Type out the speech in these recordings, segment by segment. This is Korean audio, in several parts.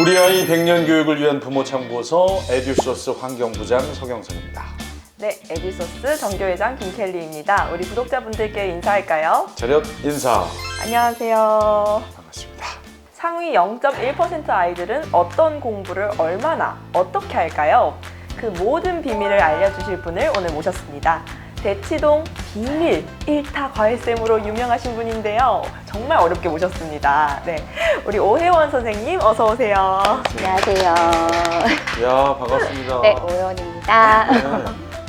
우리 아이 100년 교육을 위한 부모 참고서 에듀소스 환경부장 서경석입니다. 네, 에듀소스 정교회장 김켈리입니다. 우리 구독자분들께 인사할까요? 차렷 인사. 안녕하세요. 반갑습니다. 상위 0.1% 아이들은 어떤 공부를 얼마나 어떻게 할까요? 그 모든 비밀을 알려주실 분을 오늘 모셨습니다. 대치동 비밀 1타 과외쌤으로 유명하신 분인데요. 정말 어렵게 모셨습니다. 네, 우리 오혜원 선생님 어서 오세요. 안녕하세요. 야, 반갑습니다. 네, 오혜원입니다. 네.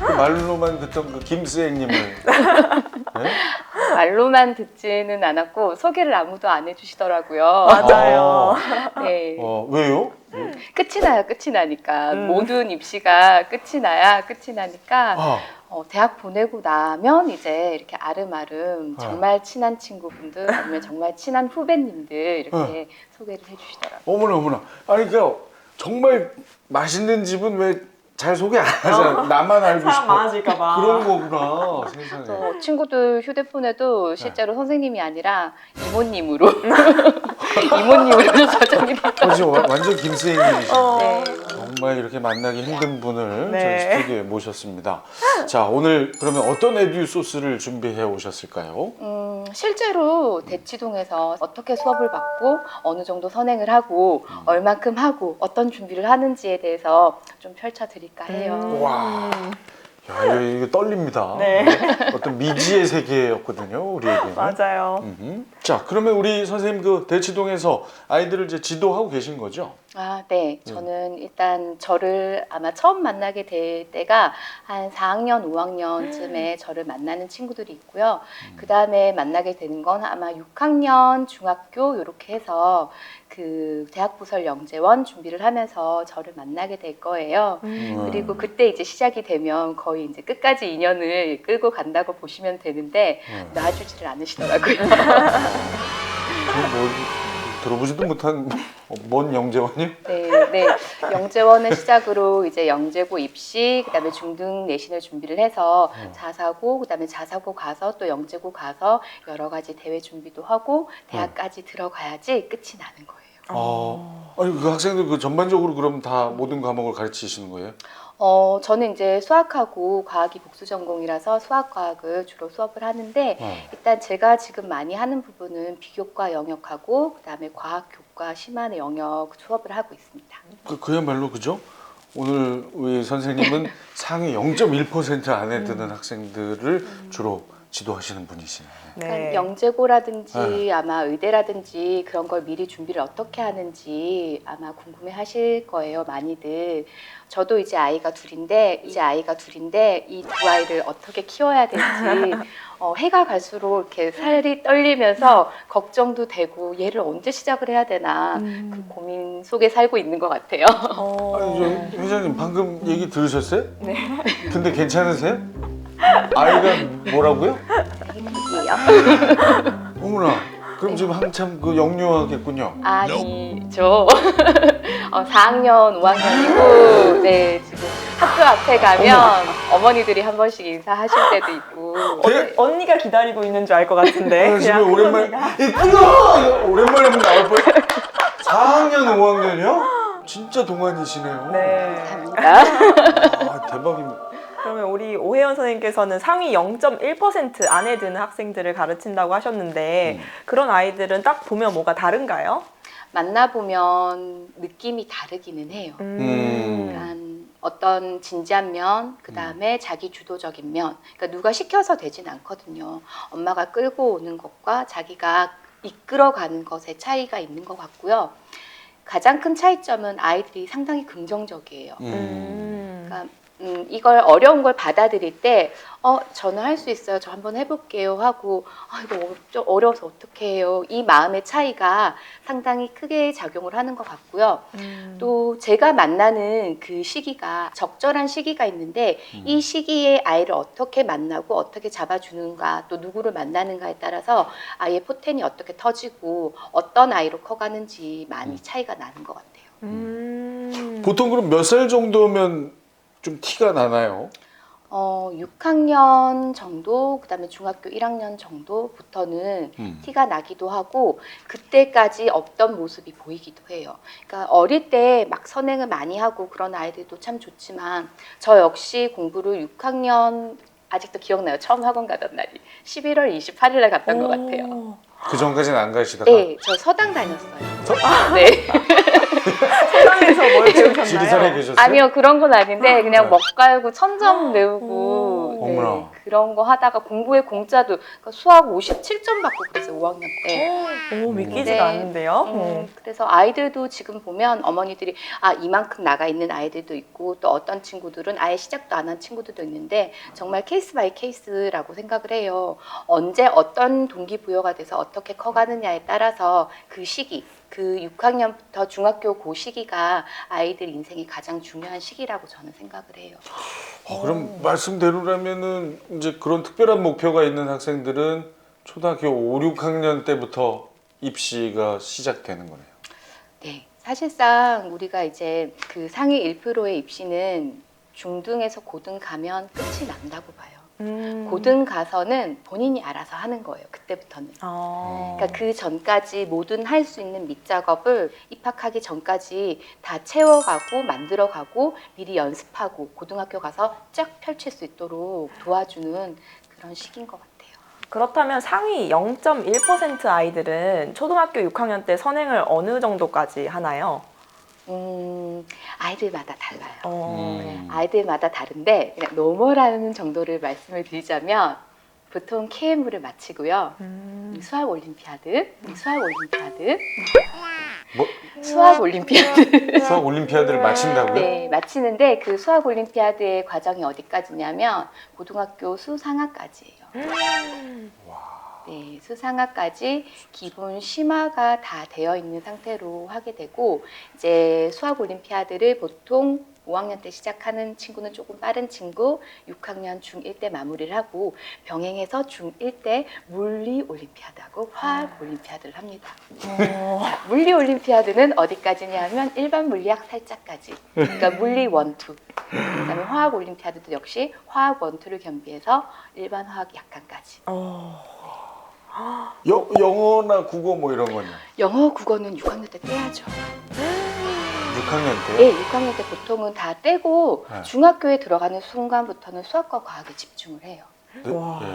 그 말로만 듣던 그 김스행님을 네? 말로만 듣지는 않았고 소개를 아무도 안 해주시더라고요. 맞아요. 네, 왜요? 끝이 나요. 끝이 나니까 모든 입시가 끝이 나야 끝이 나니까 대학 보내고 나면 이제 이렇게 아름아름 정말 친한 친구분들 아니면 정말 친한 후배님들 이렇게 소개를 해주시더라고요. 어머나 어머나. 아니 그러니까 정말 맛있는 집은 왜 잘 소개 안 하잖아. 나만 알고 사람 싶어. 많아질까 봐. 그런 거구나. 세상에. 그래서 친구들 휴대폰에도 실제로 선생님이 아니라 이모님으로 이모님으로 저장이 됐어요. 지금 완전 김스행님이시죠. 네. 정말 이렇게 만나기 힘든 분을 네. 저희 스튜디오에 모셨습니다. 자, 오늘 그러면 어떤 에듀 소스를 준비해 오셨을까요? 실제로 대치동에서 어떻게 수업을 받고 어느 정도 선행을 하고 얼만큼 하고 어떤 준비를 하는지에 대해서 좀 펼쳐드릴까 해요. 와, 야, 이거 떨립니다. 네. 어떤 미지의 세계였거든요, 우리에게는. 맞아요. 자, 그러면 우리 선생님 그 대치동에서 아이들을 이제 지도하고 계신 거죠? 아, 네. 저는 일단 저를 아마 처음 만나게 될 때가 한 4학년, 5학년쯤에 저를 만나는 친구들이 있고요. 그 다음에 만나게 되는 건 아마 6학년, 중학교 이렇게 해서 그 대학부설 영재원 준비를 하면서 저를 만나게 될 거예요. 그리고 그때 이제 시작이 되면 거의 이제 끝까지 인연을 끌고 간다고 보시면 되는데 놔주지를 않으시더라고요. 뭐, 들어보지도 못한 뭔 영재원이요? 네. 영재원을 시작으로 이제 영재고 입시, 그다음에 중등 내신을 준비를 해서 자사고, 그다음에 자사고 가서 또 영재고 가서 여러 가지 대회 준비도 하고 대학까지 들어가야지 끝이 나는 거예요. 아니 그 학생들 그 전반적으로 그럼 다 모든 과목을 가르치시는 거예요? 저는 이제 수학하고 과학이 복수 전공이라서 수학과학을 주로 수업을 하는데 일단 제가 지금 많이 하는 부분은 비교과 영역하고 그다음에 과학 교과 심한의 영역 수업을 하고 있습니다. 그야말로 그죠? 오늘 우리 선생님은 상위 0.1% 안에 드는 학생들을 주로 지도하시는 분이시네요. 네. 영재고라든지 아마 의대라든지 그런 걸 미리 준비를 어떻게 하는지 아마 궁금해 하실 거예요, 많이들. 저도 이제 아이가 둘인데 이 두 아이를 어떻게 키워야 될지 해가 갈수록 이렇게 살이 떨리면서 걱정도 되고 얘를 언제 시작을 해야 되나 그 고민 속에 살고 있는 것 같아요. 아니 저 회장님 방금 얘기 들으셨어요? 네. 근데 괜찮으세요? 아이가 뭐라고요? 이게요. 어머나, 그럼 지금 한참 그 영유아겠군요. 아니죠. 4학년, 5학년이고, 네, 지금 학교 앞에 가면 어머니들이 한 번씩 인사하실 때도 있고. 언니가 기다리고 있는 줄 알 것 같은데. 지금 오랜만에 있구나! 오랜만에 한번 나올 뻔. 4학년, 5학년이요? 진짜 동안이시네요. 네. 아, 대박입니다. 그러면 우리 오혜연 선생님께서는 상위 0.1% 안에 드는 학생들을 가르친다고 하셨는데 그런 아이들은 딱 보면 뭐가 다른가요? 만나보면 느낌이 다르기는 해요. 그러니까 어떤 진지한 면, 그 다음에 자기 주도적인 면. 그러니까 누가 시켜서 되진 않거든요. 엄마가 끌고 오는 것과 자기가 이끌어가는 것의 차이가 있는 것 같고요. 가장 큰 차이점은 아이들이 상당히 긍정적이에요. 그러니까 이걸 어려운 걸 받아들일 때 저는 할 수 있어요. 저 한번 해볼게요 하고 이거 좀 어려워서 어떻게 해요. 이 마음의 차이가 상당히 크게 작용을 하는 것 같고요. 또 제가 만나는 그 시기가 적절한 시기가 있는데 이 시기에 아이를 어떻게 만나고 어떻게 잡아주는가 또 누구를 만나는가에 따라서 아이의 포텐이 어떻게 터지고 어떤 아이로 커가는지 많이 차이가 나는 것 같아요. 보통 그럼 몇 살 정도면 좀 티가 나나요? 6학년 정도, 그다음에 중학교 1학년 정도부터는 티가 나기도 하고 그때까지 없던 모습이 보이기도 해요. 그러니까 어릴 때 막 선행을 많이 하고 그런 아이들도 참 좋지만 저 역시 공부를 6학년 아직도 기억나요. 처음 학원 가던 날이 11월 28일 날 갔던 것 같아요. 그 전까지는 안 가시다가 네, 저 서당 다녔어요. 네. 서당에서 뭘 배우셨나요? 지리산에 계셨어요? 아니요, 그런 건 아닌데 그냥 네. 먹 갈고 천점 외우고 오. 네, 어머나. 그런 거 하다가 공부에 공짜도 그러니까 수학 57점 받고 그랬어요. 5학년 때. 오, 믿기지가 네. 않는데요. 그래서 아이들도 지금 보면 어머니들이 이만큼 나가 있는 아이들도 있고 또 어떤 친구들은 아예 시작도 안 한 친구들도 있는데 정말 케이스 바이 케이스라고 생각을 해요. 언제 어떤 동기부여가 돼서 어떻게 커가느냐에 따라서 그 시기 그 6학년부터 중학교 그 시기가 아이들 인생이 가장 중요한 시기라고 저는 생각을 해요. 그럼 말씀대로라면은 이제 그런 특별한 목표가 있는 학생들은 초등학교 5, 6학년 때부터 입시가 시작되는 거네요. 네, 사실상 우리가 이제 그 상위 1%의 입시는 중등에서 고등 가면 끝이 난다고 봐요. 고등 가서는 본인이 알아서 하는 거예요. 그때부터는. 그러니까 그 전까지 모든 할 수 있는 밑작업을 입학하기 전까지 다 채워가고 만들어가고 미리 연습하고 고등학교 가서 쫙 펼칠 수 있도록 도와주는 그런 시기인 것 같아요. 그렇다면 상위 0.1% 아이들은 초등학교 6학년 때 선행을 어느 정도까지 하나요? 아이들마다 달라요. 음. 아이들마다 다른데 그냥 노멀하는 정도를 말씀을 드리자면 보통 KM을 마치고요. 수학 올림피아드, 뭐 수학 올림피아드. 수학 올림피아드를 마친다고요? 네, 마치는데 그 수학 올림피아드의 과정이 어디까지냐면 고등학교 수상학까지예요. 네, 수상학까지 기본 심화가 다 되어 있는 상태로 하게 되고 이제 수학 올림피아드를 보통 5학년 때 시작하는 친구는 조금 빠른 친구 6학년 중1 때 마무리를 하고 병행해서 중1 때 물리 올림피아드하고 화학 올림피아드를 합니다. 자, 물리 올림피아드는 어디까지냐면 일반 물리학 살짝까지. 그러니까 물리 1, 2. 그다음에 화학 올림피아드도 역시 화학 1, 2를 겸비해서 일반 화학 약간까지. 영어나 국어 뭐 이런 거요? 영어, 국어는 6학년 때 떼야죠. 6학년 때요? 네, 6학년 때 보통은 다 떼고 네. 중학교에 들어가는 순간부터는 수학과 과학에 집중을 해요. 네? 와. 예.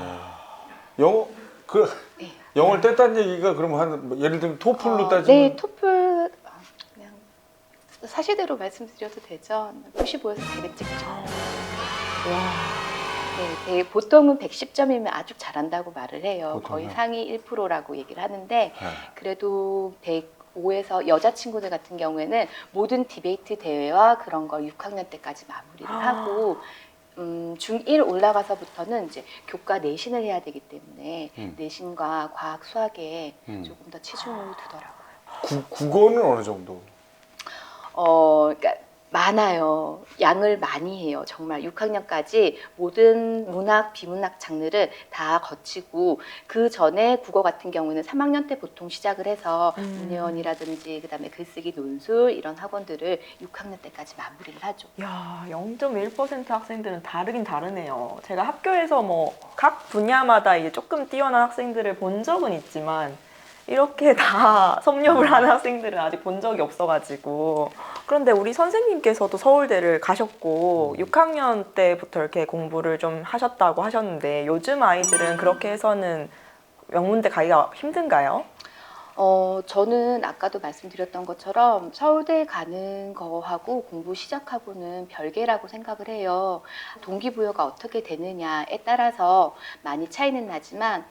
네. 영어를 뗐다는 얘기가 그럼 뭐 예를 들면 토플로 따지면 네, 토플 그냥 사실대로 말씀드려도 되죠. 95에서 100을 찍죠. 네, 보통은 110점이면 아주 잘한다고 말을 해요. 보통요? 거의 상위 1%라고 얘기를 하는데 네. 그래도 105에서 여자친구들 같은 경우에는 모든 디베이트 대회와 그런 걸 6학년 때까지 마무리를 하고 중1 올라가서부터는 이제 교과 내신을 해야 되기 때문에 내신과 과학, 수학에 조금 더 치중을 두더라고요. 국어는 어느 정도? 그러니까 많아요. 양을 많이 해요. 정말 6학년까지 모든 문학, 비문학 장르를 다 거치고 그 전에 국어 같은 경우는 3학년 때 보통 시작을 해서 문예원이라든지 그다음에 글쓰기 논술 이런 학원들을 6학년 때까지 마무리를 하죠. 야, 0.1% 학생들은 다르긴 다르네요. 제가 학교에서 뭐 각 분야마다 이제 조금 뛰어난 학생들을 본 적은 있지만 이렇게 다 섭렵을 하는 학생들은 아직 본 적이 없어가지고. 그런데 우리 선생님께서도 서울대를 가셨고 6학년 때부터 이렇게 공부를 좀 하셨다고 하셨는데 요즘 아이들은 그렇게 해서는 명문대 가기가 힘든가요? 저는 아까도 말씀드렸던 것처럼 서울대 가는 거하고 공부 시작하고는 별개라고 생각을 해요. 동기부여가 어떻게 되느냐에 따라서 많이 차이는 나지만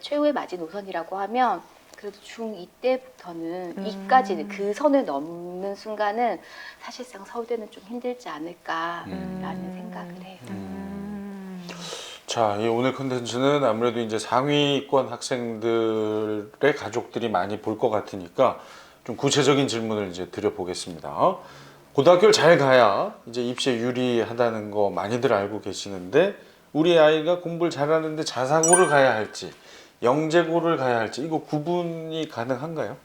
최후의 마지노선이라고 하면 그래도 중2 때부터는 2까지는 그 선을 넘는 순간은 사실상 서울대는 좀 힘들지 않을까라는 생각을 해요. 자, 이 오늘 컨텐츠는 아무래도 이제 상위권 학생들의 가족들이 많이 볼 것 같으니까 좀 구체적인 질문을 이제 드려보겠습니다. 고등학교를 잘 가야 이제 입시에 유리하다는 거 많이들 알고 계시는데 우리 아이가 공부를 잘하는데 자사고를 가야 할지 영재고를 가야 할지 이거 구분이 가능한가요?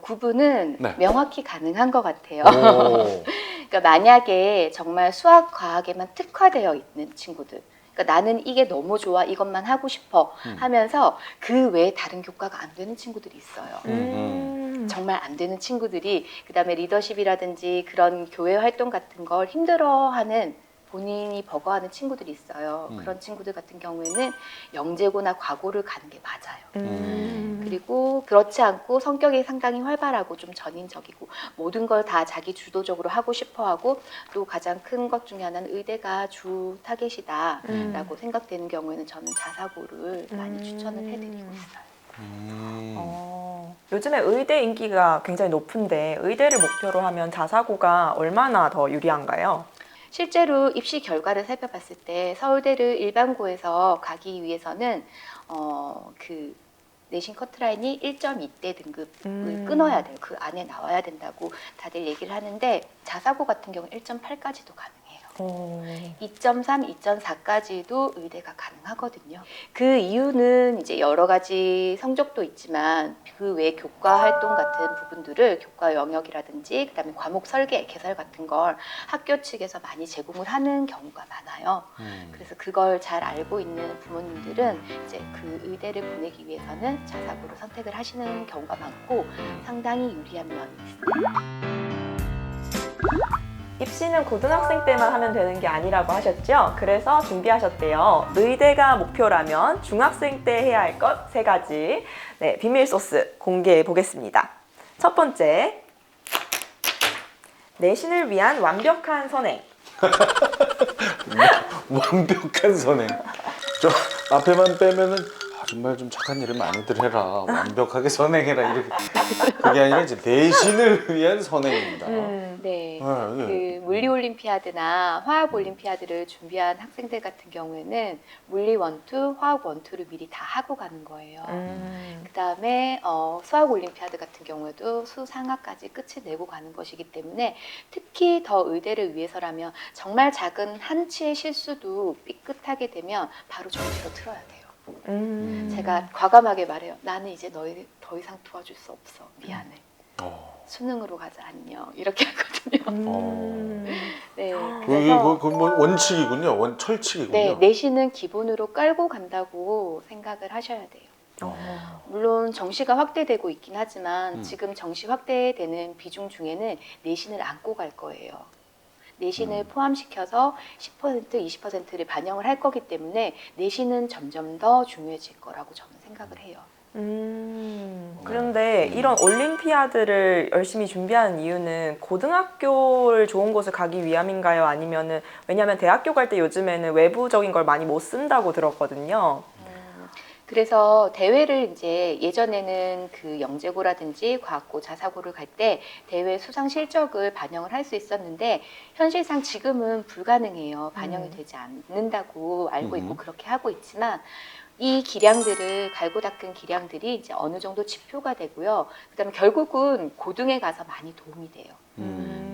구분은 네. 명확히 가능한 것 같아요. 오. 그러니까 만약에 정말 수학, 과학에만 특화되어 있는 친구들, 그러니까 나는 이게 너무 좋아, 이것만 하고 싶어 하면서 그 외에 다른 교과가 안 되는 친구들이 있어요. 정말 안 되는 친구들이 그다음에 리더십이라든지 그런 교회 활동 같은 걸 힘들어하는 본인이 버거워하는 친구들이 있어요. 그런 친구들 같은 경우에는 영재고나 과고를 가는 게 맞아요. 그리고 그렇지 않고 성격이 상당히 활발하고 좀 전인적이고 모든 걸 다 자기 주도적으로 하고 싶어하고 또 가장 큰 것 중에 하나는 의대가 주 타겟이다라고 생각되는 경우에는 저는 자사고를 많이 추천을 해드리고 있어요. 요즘에 의대 인기가 굉장히 높은데 의대를 목표로 하면 자사고가 얼마나 더 유리한가요? 실제로 입시 결과를 살펴봤을 때 서울대를 일반고에서 가기 위해서는 그 내신 커트라인이 1.2대 등급을 끊어야 돼요. 그 안에 나와야 된다고 다들 얘기를 하는데 자사고 같은 경우는 1.8까지도 가능해요. 2.3, 2.4까지도 의대가 가능하거든요. 그 이유는 이제 여러 가지 성적도 있지만 그 외 교과 활동 같은 부분들을 교과 영역이라든지 그다음에 과목 설계, 개설 같은 걸 학교 측에서 많이 제공을 하는 경우가 많아요. 그래서 그걸 잘 알고 있는 부모님들은 이제 그 의대를 보내기 위해서는 자사고를 선택을 하시는 경우가 많고 상당히 유리한 면이 있습니다. 입시는 고등학생 때만 하면 되는 게 아니라고 하셨죠? 그래서 준비하셨대요. 의대가 목표라면 중학생 때 해야 할 것 3가지. 네, 비밀 소스 공개해 보겠습니다. 첫 번째, 내신을 위한 완벽한 선행. 완벽한 선행. 저 앞에만 빼면은 정말 좀 착한 일을 많이들 해라. 완벽하게 선행해라. 이렇게. 그게 아니라 이제 내신을 위한 선행입니다. 네. 아, 예. 그 물리 올림피아드나 화학 올림피아드를 준비한 학생들 같은 경우에는 물리 원투, 화학 원투를 미리 다 하고 가는 거예요. 그다음에 수학 올림피아드 같은 경우에도 수상학까지 끝을 내고 가는 것이기 때문에 특히 더 의대를 위해서라면 정말 작은 한치의 실수도 삐끗하게 되면 바로 정시로 틀어야 돼요. 제가 과감하게 말해요. 나는 이제 너희 더 이상 도와줄 수 없어. 미안해. 수능으로 가자 안녕. 이렇게 하거든요. 네. 그래서 그건 뭐 원칙이군요. 철칙이군요. 네, 내신은 기본으로 깔고 간다고 생각을 하셔야 돼요. 물론 정시가 확대되고 있긴 하지만 지금 정시 확대되는 비중 중에는 내신을 안고 갈 거예요. 내신을 포함시켜서 10%, 20%를 반영을 할 거기 때문에 내신은 점점 더 중요해질 거라고 저는 생각을 해요. 그런데 이런 올림피아드를 열심히 준비하는 이유는 고등학교를 좋은 곳을 가기 위함인가요? 아니면은 왜냐하면 대학교 갈 때 요즘에는 외부적인 걸 많이 못 쓴다고 들었거든요. 그래서 대회를 이제 예전에는 그 영재고라든지 과학고, 자사고를 갈 때 대회 수상 실적을 반영을 할 수 있었는데 현실상 지금은 불가능해요. 반영이 되지 않는다고 알고 있고 그렇게 하고 있지만 이 기량들을 갈고 닦은 기량들이 이제 어느 정도 지표가 되고요. 그다음에 결국은 고등에 가서 많이 도움이 돼요.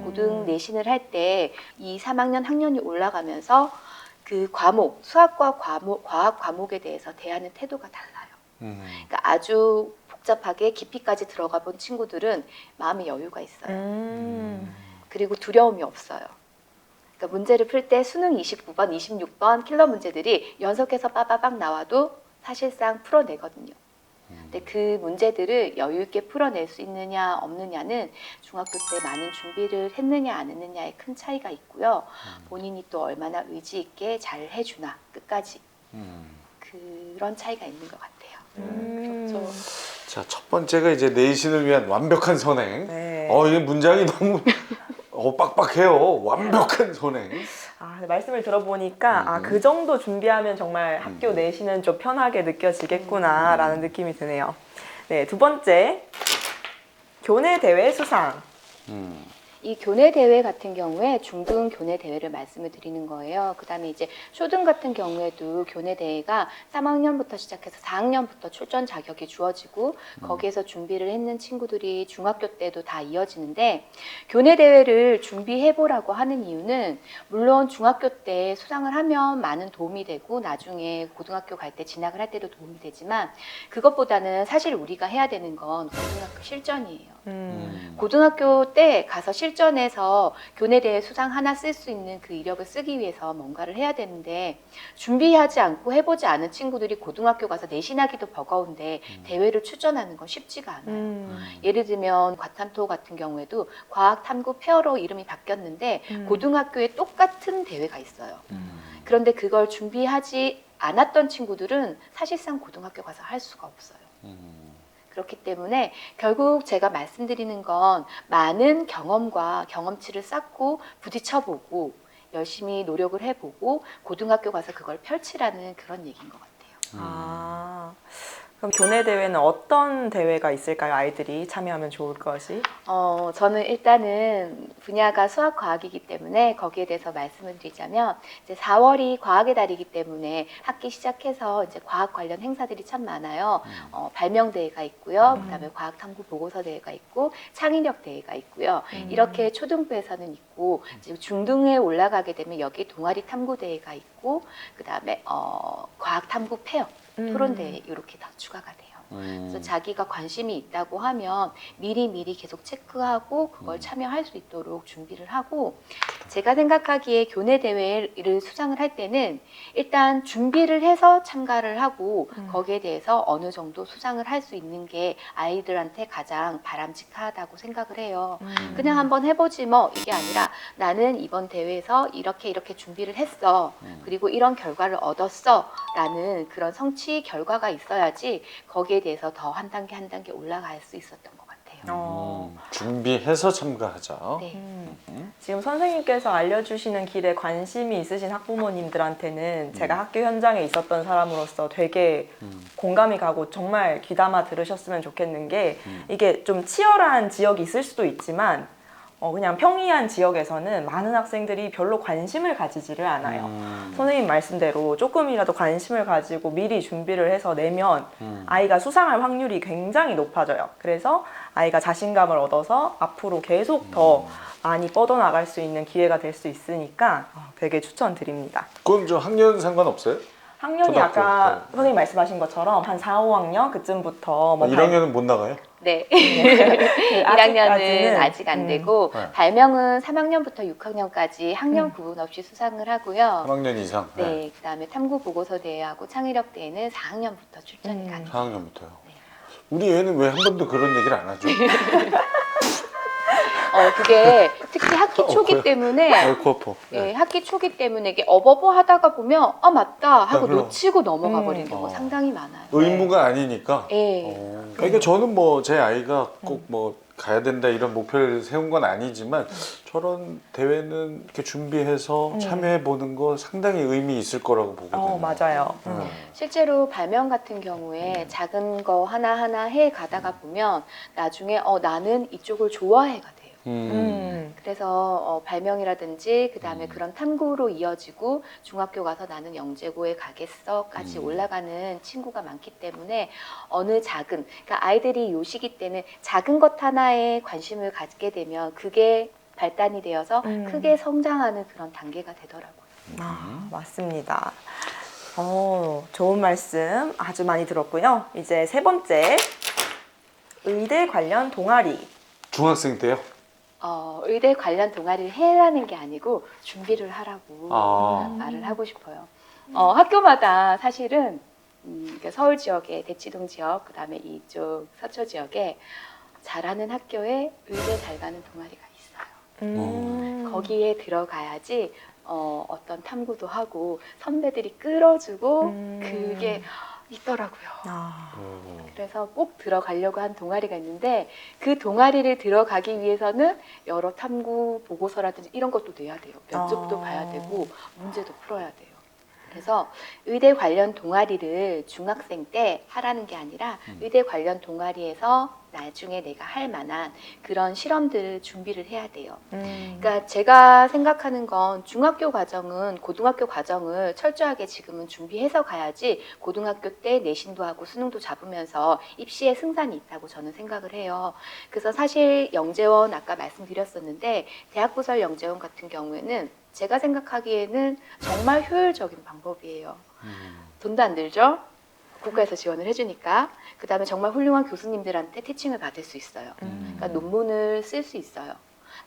고등 내신을 할 때 2, 3학년 학년이 올라가면서 그 과목, 수학과 과학 과목에 대해서 대하는 태도가 달라요. 그러니까 아주 복잡하게 깊이까지 들어가 본 친구들은 마음의 여유가 있어요. 그리고 두려움이 없어요. 그러니까 문제를 풀 때 수능 29번, 26번 킬러 문제들이 연속해서 빠바박 나와도 사실상 풀어내거든요. 근데 그 문제들을 여유 있게 풀어낼 수 있느냐 없느냐는 중학교 때 많은 준비를 했느냐 안 했느냐에 큰 차이가 있고요. 본인이 또 얼마나 의지 있게 잘 해주나 끝까지 그런 차이가 있는 것 같아요. 그렇죠. 자, 첫 번째가 이제 내신을 위한 완벽한 선행. 네. 이게 문장이 너무 빡빡해요. 완벽한 선행. 말씀을 들어보니까 그 정도 준비하면 정말 학교 내신은 좀 편하게 느껴지겠구나라는 느낌이 드네요. 네, 두 번째, 교내 대회 수상. 이 교내 대회 같은 경우에 중등 교내 대회를 말씀을 드리는 거예요. 그다음에 이제 초등 같은 경우에도 교내 대회가 3학년부터 시작해서 4학년부터 출전 자격이 주어지고 거기에서 준비를 했는 친구들이 중학교 때도 다 이어지는데 교내 대회를 준비해 보라고 하는 이유는 물론 중학교 때 수상을 하면 많은 도움이 되고 나중에 고등학교 갈 때 진학을 할 때도 도움이 되지만 그것보다는 사실 우리가 해야 되는 건 고등학교 실전이에요. 고등학교 때 가서 실전에서 교내대회 수상 하나 쓸 수 있는 그 이력을 쓰기 위해서 뭔가를 해야 되는데 준비하지 않고 해보지 않은 친구들이 고등학교 가서 내신하기도 버거운데 대회를 출전하는 건 쉽지가 않아요. 예를 들면 과탐토 같은 경우에도 과학탐구 페어로 이름이 바뀌었는데 고등학교에 똑같은 대회가 있어요. 그런데 그걸 준비하지 않았던 친구들은 사실상 고등학교 가서 할 수가 없어요. 그렇기 때문에 결국 제가 말씀드리는 건 많은 경험과 경험치를 쌓고 부딪혀보고 열심히 노력을 해보고 고등학교 가서 그걸 펼치라는 그런 얘기인 것 같아요. 그럼 교내 대회는 어떤 대회가 있을까요? 아이들이 참여하면 좋을 것이? 저는 일단은 분야가 수학과학이기 때문에 거기에 대해서 말씀을 드리자면 이제 4월이 과학의 달이기 때문에 학기 시작해서 이제 과학 관련 행사들이 참 많아요. 발명대회가 있고요. 그다음에 과학탐구 보고서 대회가 있고 창의력 대회가 있고요. 이렇게 초등부에서는 있고 이제 중등에 올라가게 되면 여기 동아리 탐구 대회가 있고 그다음에 과학탐구 페어 토론대회 이렇게 다 추가가 돼요. 그래서 자기가 관심이 있다고 하면 미리 계속 체크하고 그걸 참여할 수 있도록 준비를 하고 제가 생각하기에 교내 대회를 수상을 할 때는 일단 준비를 해서 참가를 하고 거기에 대해서 어느 정도 수상을 할 수 있는 게 아이들한테 가장 바람직하다고 생각을 해요. 그냥 한번 해보지 뭐 이게 아니라 나는 이번 대회에서 이렇게 준비를 했어. 그리고 이런 결과를 얻었어. 라는 그런 성취 결과가 있어야지 거기에 대해서 더 한 단계 올라갈 수 있었던 것 같아요. 준비해서 참가하자. 네. 지금 선생님께서 알려주시는 길에 관심이 있으신 학부모님들한테는 제가 학교 현장에 있었던 사람으로서 되게 공감이 가고 정말 귀담아 들으셨으면 좋겠는 게 이게 좀 치열한 지역이 있을 수도 있지만 그냥 평이한 지역에서는 많은 학생들이 별로 관심을 가지지를 않아요. 선생님 말씀대로 조금이라도 관심을 가지고 미리 준비를 해서 내면 아이가 수상할 확률이 굉장히 높아져요. 그래서 아이가 자신감을 얻어서 앞으로 계속 더 많이 뻗어나갈 수 있는 기회가 될 수 있으니까 되게 추천드립니다. 그건 저 학년 상관없어요? 학년이 초등학교, 아까 네. 선생님 말씀하신 것처럼 한 4, 5학년 그쯤부터 뭐 1학년은 못 나가요? 네. 그 1학년은 아직 안 되고 네. 발명은 3학년부터 6학년까지 학년 구분 없이 수상을 하고요. 3학년 이상? 네, 그다음에 탐구 보고서 대회하고 창의력 대회는 4학년부터 출전이 가능해요. 4학년부터요. 우리 애는 왜 한 번도 그런 얘기를 안 하죠? 그게 특히 학기 초기 그래요? 때문에 아이고 아파. 예, 학기 초기 때문에 이게 어버버 하다가 보면 맞다 하고 그럼. 놓치고 넘어가 버리는 경우가 상당히 많아요. 의무가 아니니까. 예. 그러니까 저는 뭐 제 아이가 꼭 뭐 가야 된다 이런 목표를 세운 건 아니지만 저런 대회는 이렇게 준비해서 참여해 보는 거 상당히 의미 있을 거라고 보거든요. 맞아요. 실제로 발명 같은 경우에 작은 거 하나하나 해 가다가 보면 나중에 나는 이쪽을 좋아해가 돼요. 그래서 발명이라든지 그다음에 그런 탐구로 이어지고 중학교 가서 나는 영재고에 가겠어까지 올라가는 친구가 많기 때문에 어느 작은 그러니까 아이들이 요 시기 때는 작은 것 하나에 관심을 갖게 되면 그게 발단이 되어서 크게 성장하는 그런 단계가 되더라고요. 맞습니다. 좋은 말씀 아주 많이 들었고요. 이제 세 번째, 의대 관련 동아리. 중학생 때요? 의대 관련 동아리를 해라는 게 아니고 준비를 하라고 말을 하고 싶어요. 학교마다 사실은 그러니까 서울 지역에 대치동 지역, 그다음에 이쪽 서초 지역에 잘하는 학교에 의대 잘 가는 동아리가 있어요. 거기에 들어가야지 어떤 탐구도 하고 선배들이 끌어주고 그게 있더라고요. 그래서 꼭 들어가려고 한 동아리가 있는데 그 동아리를 들어가기 위해서는 여러 탐구 보고서라든지 이런 것도 내야 돼요. 면접도 봐야 되고 문제도 풀어야 돼요. 그래서 의대 관련 동아리를 중학생 때 하라는 게 아니라 의대 관련 동아리에서 나중에 내가 할 만한 그런 실험들을 준비를 해야 돼요. 그러니까 제가 생각하는 건 중학교 과정은 고등학교 과정을 철저하게 지금은 준비해서 가야지 고등학교 때 내신도 하고 수능도 잡으면서 입시에 승산이 있다고 저는 생각을 해요. 그래서 사실 영재원 아까 말씀드렸었는데 대학부설 영재원 같은 경우에는 제가 생각하기에는 정말 효율적인 방법이에요. 돈도 안 들죠? 국가에서 지원을 해주니까. 그 다음에 정말 훌륭한 교수님들한테 티칭을 받을 수 있어요. 그러니까 논문을 쓸 수 있어요.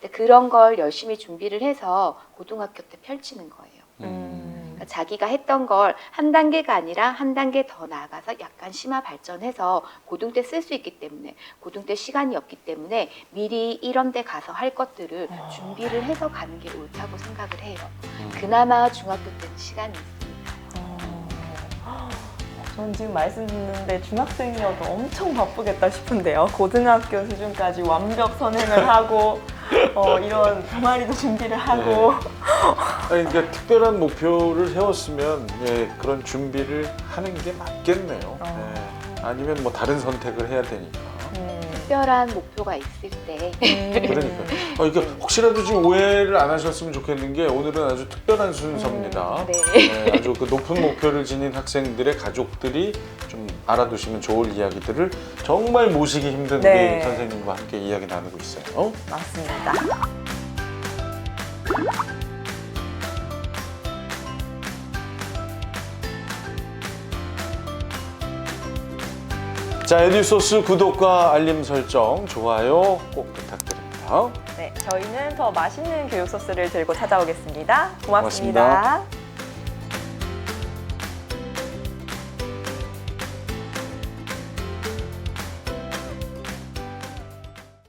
근데 그런 걸 열심히 준비를 해서 고등학교 때 펼치는 거예요. 그러니까 자기가 했던 걸 한 단계가 아니라 한 단계 더 나아가서 약간 심화 발전해서 고등 때 쓸 수 있기 때문에, 고등 때 시간이 없기 때문에 미리 이런 데 가서 할 것들을 준비를 해서 가는 게 옳다고 생각을 해요. 그나마 중학교 때는 시간이 있습니다. 전 지금 말씀 듣는데 중학생이어도 엄청 바쁘겠다 싶은데요. 고등학교 수준까지 완벽 선행을 하고 이런 동아리도 준비를 하고 아니, 그러니까 특별한 목표를 세웠으면 예, 그런 준비를 하는 게 맞겠네요. 예. 아니면 뭐 다른 선택을 해야 되니까. 특별한 목표가 있을 때 그러니까 이게 혹시라도 지금 오해를 안 하셨으면 좋겠는 게 오늘은 아주 특별한 순서입니다. 네. 아주 그 높은 목표를 지닌 학생들의 가족들이 좀 알아두시면 좋을 이야기들을 정말 모시기 힘든 네. 우리 선생님과 함께 이야기 나누고 있어요. 맞습니다. 자, 에듀소스 구독과 알림 설정, 좋아요 꼭 부탁드립니다. 네, 저희는 더 맛있는 교육 소스를 들고 찾아오겠습니다. 고맙습니다.